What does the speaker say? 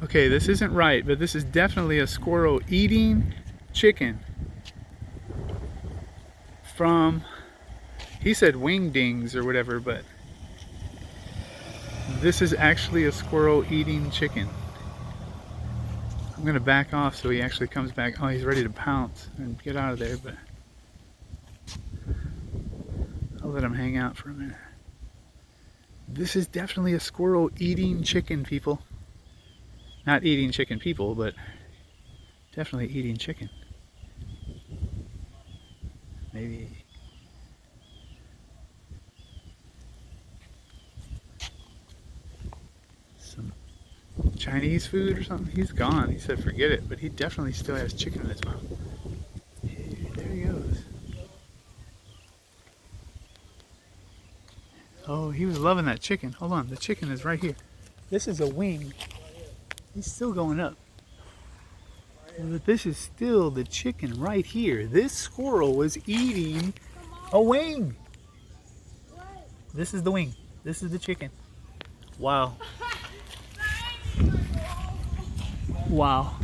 Okay, this isn't right, but this is definitely a squirrel eating chicken from, he said wingdings or whatever, but this is actually a squirrel eating chicken. I'm gonna back off so he actually comes back. Oh, he's ready to pounce and get out of there, but I'll let him hang out for a minute. This is definitely a squirrel eating chicken, people. Not eating chicken people, but definitely eating chicken. Maybe. Some Chinese food or something. He's gone. He said forget it, but he definitely still has chicken in his mouth. There he goes. Oh, he was loving that chicken. Hold on, the chicken is right here. This is a wing. He's still going up. But this is still the chicken right here. This squirrel was eating a wing. This is the wing. This is the chicken. Wow. Wow.